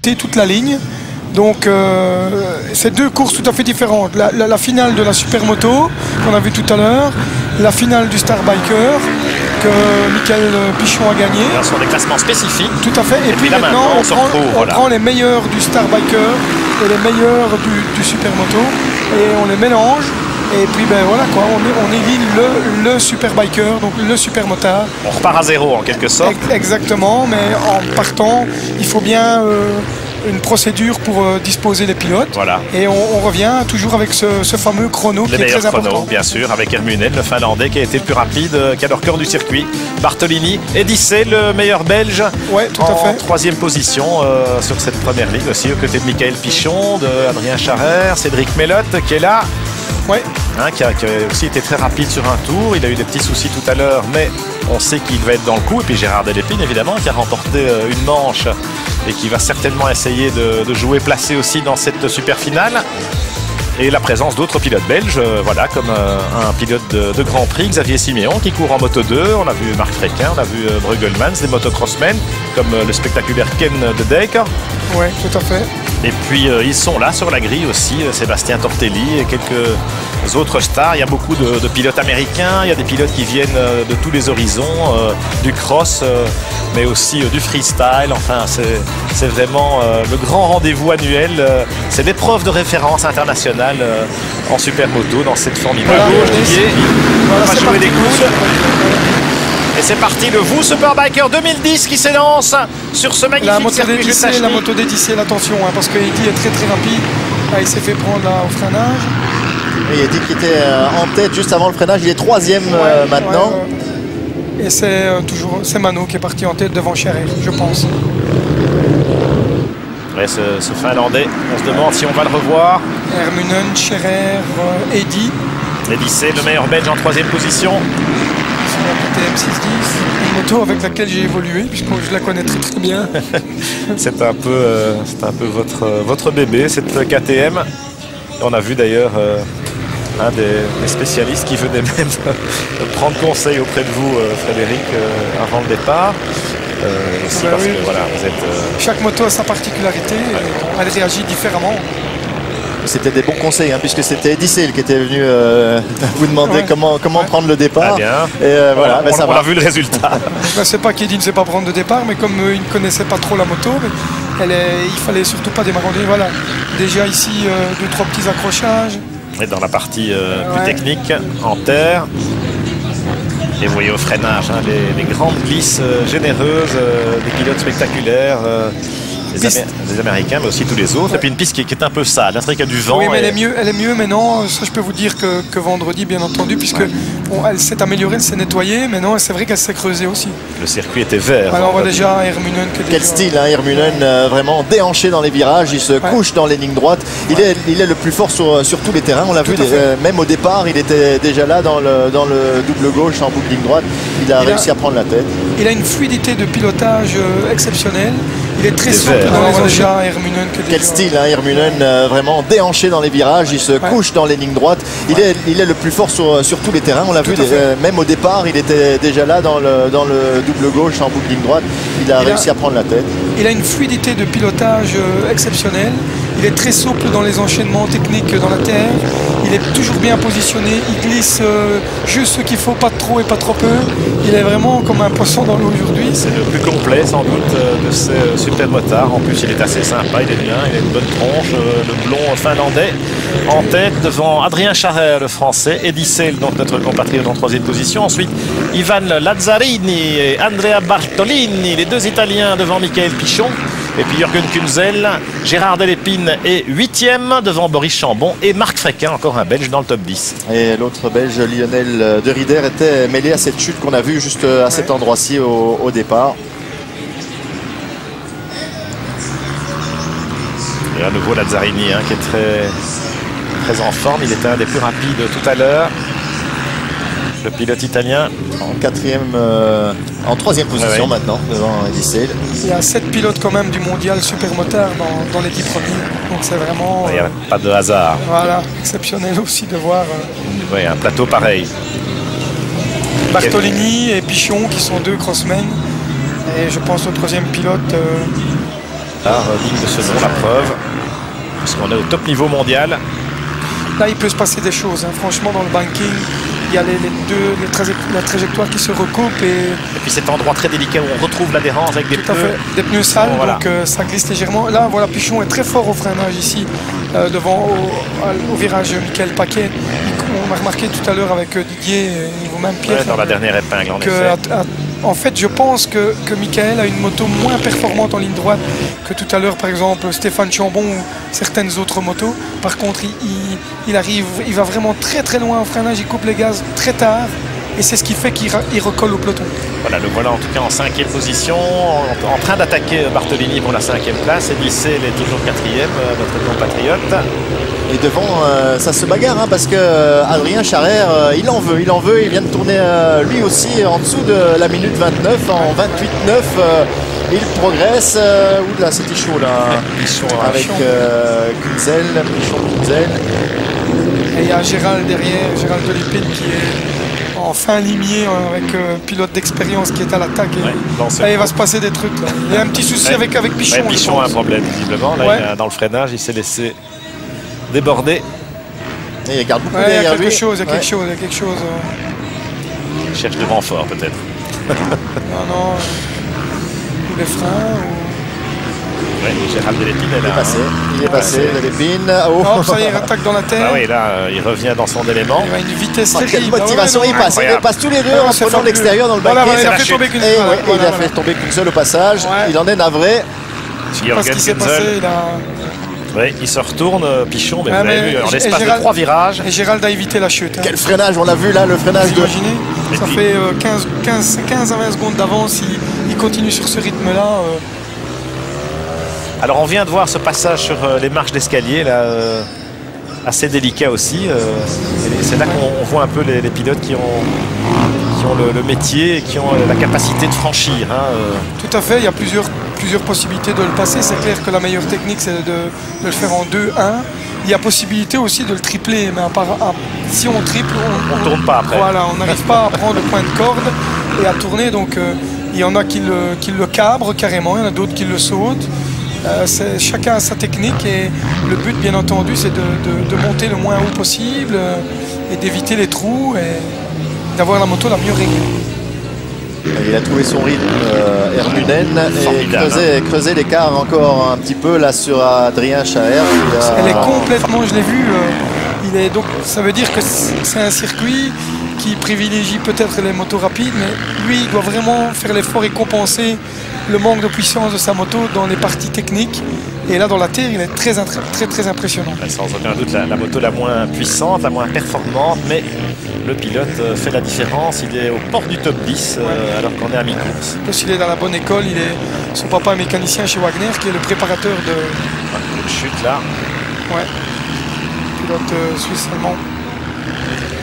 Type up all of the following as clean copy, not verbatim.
toute la ligne. Donc c'est deux courses tout à fait différentes. La finale de la Supermoto qu'on a vu tout à l'heure, la finale du Star Biker que Michael Pichon a gagné. Ce sont des classements spécifiques. Tout à fait. Et puis là, maintenant on prend les meilleurs du Star Biker et les meilleurs du Supermoto et on les mélange. Et puis ben voilà quoi, on élit le super biker, donc le super motard. On repart à zéro en quelque sorte. Exactement, mais en partant, il faut bien une procédure pour disposer les pilotes. Voilà. Et on revient toujours avec ce fameux chrono qui est très important. Bien sûr, avec Hermunen, le Finlandais qui a été le plus rapide, qui a leur cœur du circuit. Bartolini et Dissé, le meilleur belge. Ouais, tout à fait. En troisième position sur cette première ligne aussi, aux côtés de Michael Pichon, de Adrien Charrer, Cédric Melotte qui est là. Ouais. Qui a aussi été très rapide sur un tour. Il a eu des petits soucis tout à l'heure, mais on sait qu'il va être dans le coup. Et puis Gérard Delépine, évidemment, qui a remporté une manche et qui va certainement essayer de jouer placé aussi dans cette super finale. Et la présence d'autres pilotes belges, voilà, comme un pilote de Grand Prix, Xavier Siméon, qui court en Moto 2. On a vu Marc Fréquin, on a vu Brueggelmans, des motocrossmen, comme le spectaculaire Ken de Decker. Oui, tout à fait. Et puis ils sont là sur la grille aussi, Sébastien Tortelli et quelques autres stars. Il y a beaucoup de pilotes américains, il y a des pilotes qui viennent de tous les horizons, du cross, mais aussi du freestyle. Enfin, c'est vraiment le grand rendez-vous annuel. C'est l'épreuve de référence internationale en supermoto dans cette formidable gauche du pied. On va jouer des coudes. Et c'est parti, le Vous Superbiker 2010 qui s'élance sur ce magnifique circuit de Tachny. La moto d'Eddy, attention, hein, parce que Eddy est très rapide. Ah, il s'est fait prendre là, au freinage. Et Eddy qui était en tête juste avant le freinage, il est troisième maintenant. Et c'est c'est Mano qui est parti en tête devant Scherer, je pense. Ouais, ce Finlandais, on se demande si on va le revoir. Hermunen, Scherer, Eddy. Eddy, c'est le meilleur belge en troisième position. KTM 610, une moto avec laquelle j'ai évolué puisque je la connais très bien. C'est un peu votre bébé, cette KTM. On a vu d'ailleurs un des spécialistes qui venait même prendre conseil auprès de vous, Frédéric, avant le départ. Aussi parce que voilà, vous êtes. Chaque moto a sa particularité, elle réagit différemment. C'était des bons conseils, hein, puisque c'était Eddy Sale qui était venu vous demander comment prendre le départ. Ah bien. Et voilà, on a vu le résultat. C'est pas qu'Eddy ne sait pas prendre de départ, mais comme il ne connaissait pas trop la moto, il fallait surtout pas démarrer. Voilà, déjà ici 2-3 petits accrochages. Et dans la partie plus technique, en terre. Et vous voyez au freinage, hein, les grandes glisses généreuses, des pilotes spectaculaires. Les Américains, mais aussi tous les autres. Et puis une piste qui est un peu sale. C'est vrai qu'il y a du vent. Oui, mais elle est mieux maintenant. Ça, je peux vous dire que vendredi, bien entendu, puisque elle s'est améliorée, elle s'est nettoyée. Mais non, c'est vrai qu'elle s'est creusée aussi. Le circuit était vert. Alors on voit déjà Hermunen. Quel style, hein, Hermunen, vraiment déhanché dans les virages. Il se couche dans les lignes droites. Il est le plus fort sur tous les terrains. On l'a vu, même au départ, il était déjà là dans le double gauche en bout de ligne droite. Il a réussi à prendre la tête. Il a une fluidité de pilotage exceptionnelle. Il est très souple dans les enchaînements, Hermunen. Quel style, hein, Hermunen, vraiment déhanché dans les virages. Il se couche dans les lignes droites. Il est le plus fort sur tous les terrains. On l'a vu, même au départ, il était déjà là dans le double gauche en bout de ligne droite. Il a réussi à prendre la tête. Il a une fluidité de pilotage exceptionnelle. Il est très souple dans les enchaînements techniques dans la terre. Il est toujours bien positionné. Il glisse juste ce qu'il faut, pas trop et pas trop peu. Il est vraiment comme un poisson dans l'eau aujourd'hui. C'est le plus complet sans doute de ces super motards. En plus, il est assez sympa, il est bien, il a une bonne tronche. Le blond finlandais en tête devant Adrien Charrer, le français. Eddy Sale, donc notre compatriote en troisième position. Ensuite, Ivan Lazzarini et Andrea Bartolini, les deux Italiens devant Michael Pichon. Et puis Jürgen Kunzel, Gérard Delépine est 8e devant Boris Chambon et Marc Fréquin, encore un Belge dans le top 10. Et l'autre Belge, Lionel De Ridder, était mêlé à cette chute qu'on a vue juste à cet endroit-ci au départ. Et à nouveau Lazzarini, hein, qui est très en forme. Il était un des plus rapides tout à l'heure. Le pilote italien. En troisième position maintenant, devant Eddy Sale. Il y a 7 pilotes quand même du mondial supermotard dans les 10 premiers. Donc c'est vraiment... Il n'y a pas de hasard. Voilà, exceptionnel aussi de voir... Oui, un plateau pareil. Bartolini et Pichon qui sont deux crossmen. Et je pense au troisième pilote, digne de ce nom, la preuve. Parce qu'on est au top niveau mondial. Là, il peut se passer des choses. Hein. Franchement, dans le banking, il y a la trajectoire qui se recoupe. Et puis cet endroit très délicat où on retrouve l'adhérence avec des pneus. Des pneus sales, voilà. Donc ça glisse légèrement. Là, voilà, Pichon est très fort au freinage ici, devant au virage Michael Paquet. On a remarqué tout à l'heure avec Didier, ou même Pierre. Ouais, dans la dernière épingle, en effet. En fait, je pense que Michael a une moto moins performante en ligne droite que tout à l'heure, par exemple, Stéphane Chambon ou certaines autres motos. Par contre, il va vraiment très très loin en freinage, il coupe les gaz très tard et c'est ce qui fait qu'il recolle au peloton. Voilà, le voilà en tout cas en 5e position, en train d'attaquer Bartolini pour la 5e place. Edicel est toujours 4e, notre compatriote. Et devant, ça se bagarre, hein, parce que Adrien Charrère, il en veut, il vient de tourner lui aussi en dessous de la minute 29, en 28-9, il progresse. Oula, c'était chaud là, avec Kunzel, Pichon-Kunzel. Et il y a Gérald derrière, Gérald de Lépine qui est en fin limier avec pilote d'expérience qui est à l'attaque. Là, il va se passer des trucs. Là. Il y a un petit souci avec Pichon. Ouais, Pichon a un problème visiblement, là, dans le freinage, il s'est laissé déborder. Et il garde beaucoup il y a derrière quelque lui. chose, il y a quelque chose. Il cherche du renfort peut-être. non. Ou les freins. Oui, Gérald Delépine est là. Il est passé, Delépine. Oh. Oh, ça y est, il attaque dans la terre. Ah oui, là, il revient dans son élément. Il a une vitesse terrible. Quelle motivation, il passe tous les deux en prenant l'extérieur dans le baquet. Il a fait tomber qu'une seule. Il a fait tomber qu'une seule au passage. Il en est navré. Je sais pas ce qui s'est passé. Oui, il se retourne, Pichon, mais vous avez vu, en l'espace de 3 virages. Et Gérald a évité la chute. Quel freinage, on l'a vu là, le freinage de... Imaginez, ça fait 15 à 20 secondes d'avance, il continue sur ce rythme-là. Alors on vient de voir ce passage sur les marches d'escalier, là, assez délicat aussi. C'est là qu'on voit un peu les pilotes qui ont le métier et qui ont la capacité de franchir. Hein. Tout à fait, il y a plusieurs possibilités de le passer. C'est clair que la meilleure technique, c'est de le faire en 2-1. Il y a possibilité aussi de le tripler, mais si on triple, on ne tourne pas après. Voilà, on n'arrive pas à prendre le point de corde et à tourner. Donc il y en a qui le cabrent carrément, il y en a d'autres qui le sautent. Chacun a sa technique et le but, bien entendu, c'est de monter le moins haut possible et d'éviter les trous et d'avoir la moto la mieux réglée. Il a trouvé son rythme, Hermunen, et creusé l'écart encore un petit peu là sur Adrien Charrère. Elle est complètement, je l'ai vu, donc ça veut dire que c'est un circuit qui privilégie peut-être les motos rapides, mais lui, il doit vraiment faire l'effort et compenser le manque de puissance de sa moto dans les parties techniques. Et là, dans la terre, il est très impressionnant. Sans aucun doute, la moto la moins puissante, la moins performante, mais le pilote fait la différence. Il est au port du top 10 alors qu'on est à mi-course. Plus il est dans la bonne école, son papa est mécanicien chez Wagner, qui est le préparateur de... Une chute là. Ouais. Pilote suisse-allemand.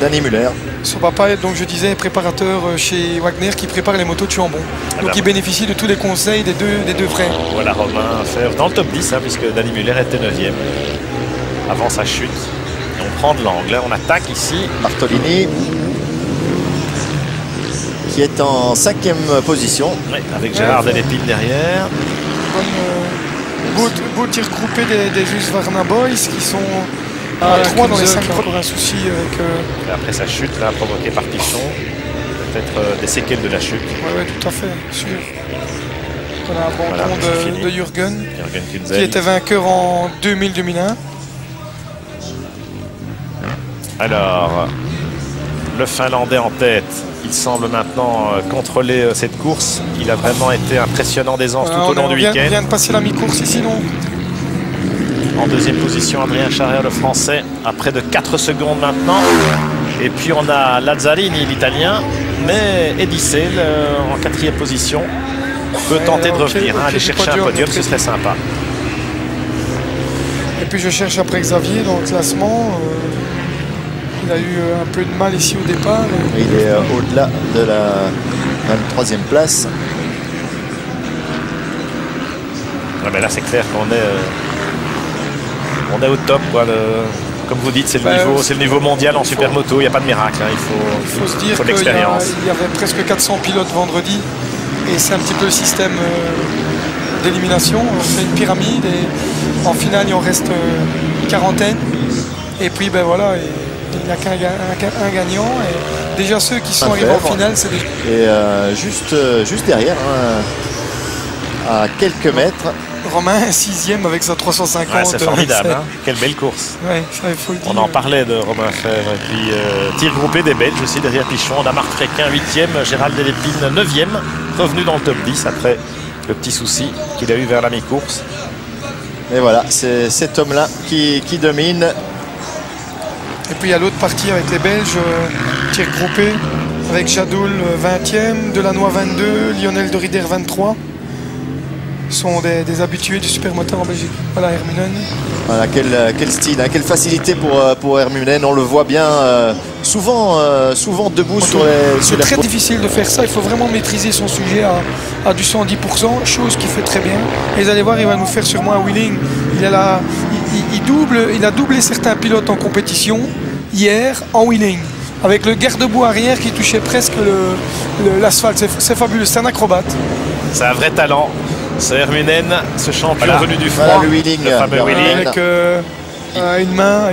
Danny Muller. Son papa est, donc je disais, préparateur chez Wagner qui prépare les motos de Chambon. Donc il bénéficie de tous les conseils des deux frères. Voilà Romain Fèvre dans le top 10, hein, puisque Danny Muller était 9e avant sa chute. Et on prend de l'angle, on attaque ici. Bartolini qui est en 5e position. Oui, avec Gérard Delépine derrière. Beau tir groupé des Husqvarna Boys qui sont... 3 dans les 5 encore un souci avec... Après sa chute là, provoquée par Pichon, peut-être des séquelles de la chute. Oui, tout à fait, sûr. Voilà, abandon de Jürgen qui était vainqueur en 2000-2001. Alors, le Finlandais en tête, il semble maintenant contrôler cette course. Il a vraiment été impressionnant d'aisance tout au long du week-end. On vient de passer la mi-course ici, non? En 2e position, Adrien Charrère, le français, à près de 4 secondes maintenant. Et puis on a Lazzarini, l'italien, mais Edicel en 4e position peut tenter de revenir, aller chercher un podium, ce serait sympa. Et puis je cherche après Xavier dans le classement. Il a eu un peu de mal ici au départ. Il est au-delà de la 23e place. Ouais, mais là c'est clair qu'on est... on est au top, quoi. Comme vous dites, c'est le niveau mondial en supermoto. Il n'y a pas de miracle. Hein. Il faut se dire de l'expérience. qu'il y avait presque 400 pilotes vendredi. Et c'est un petit peu le système d'élimination. On fait une pyramide et en finale, il en reste une quarantaine. Et puis, ben voilà, il n'y a qu'un gagnant. Et déjà, ceux qui sont arrivés en finale, c'est déjà... Et juste derrière, hein, à quelques mètres. Romain, 6e avec sa 350. Ouais, c'est formidable, hein. Quelle belle course. Ouais, ça, il faut le dire. On en parlait de Romain Fèvre. Et puis tir groupé des Belges aussi derrière Pichon. On a Marc Fréquin 8e, Gérald Delépine 9e, revenu dans le top 10 après le petit souci qu'il a eu vers la mi-course. Et voilà, c'est cet homme-là qui domine. Et puis il y a l'autre partie avec les Belges, tir groupé avec Jadoul 20e, Delannoy 22, Lionel de Rider 23. Sont des habitués du supermoteur en Belgique. Voilà Herminen. Voilà, quel style, hein, quelle facilité pour Herminen. On le voit bien souvent debout sur les... C'est très difficile de faire ça. Il faut vraiment maîtriser son sujet à du 110%, chose qu'il fait très bien. Et vous allez voir, il va nous faire sûrement un wheeling. Il a doublé certains pilotes en compétition hier en wheeling. Avec le garde-boue arrière qui touchait presque l'asphalte. C'est fabuleux, c'est un acrobate. C'est un vrai talent. C'est Herminen, ce champion venu du froid, le wheeling, le fameux wheeling. Avec une main,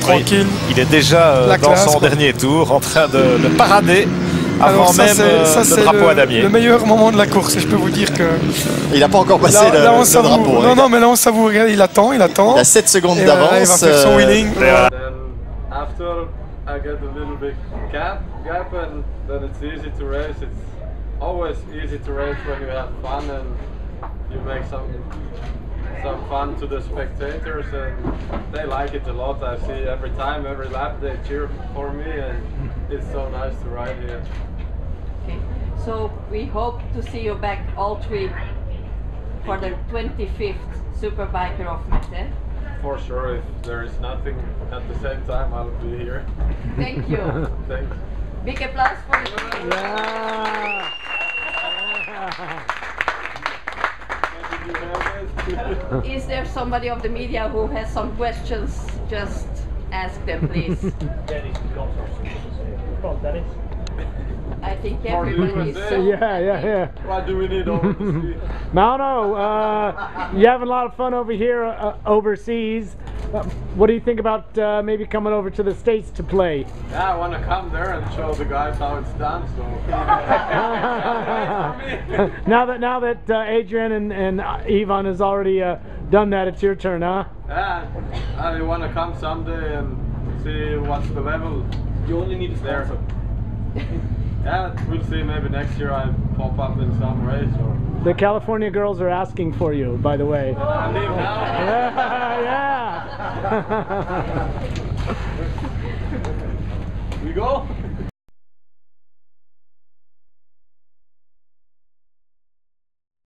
tranquille. Il est déjà dans son dernier tour, en train de parader avant même le drapeau à damier. Le meilleur moment de la course, et je peux vous dire que... Il n'a pas encore passé le drapeau. Non, mais là on savoure, il attend. Il a 7 secondes d'avance. Il va faire son wheeling. After I get a little bit gap and then it's easy to race. It's always easy to race when you have fun and you make some fun to the spectators, and they like it a lot. I see every time, every lap they cheer for me, and it's so nice to ride here. Okay, so we hope to see you back all three for the 25th Superbiker of Mette. For sure, if there is nothing at the same time, I'll be here. Thank you. Thanks. Big applause for the... Yeah. Is there somebody of the media who has some questions? Just ask them, please. Dennis, come on, Dennis. I think everybody is so Yeah. Why do we need over to see? No. You're having a lot of fun over here overseas. What do you think about maybe coming over to the States to play? Yeah, I want to come there and show the guys how it's done. So now that Adrian and Ivan has already done that, it's your turn, huh? yeah, I want to come someday and see what's the level. You only need a sponsor. Yeah, we'll see. Maybe next year I pop up in some race. Or... The California girls are asking for you, by the way. I leave now. Yeah. We go.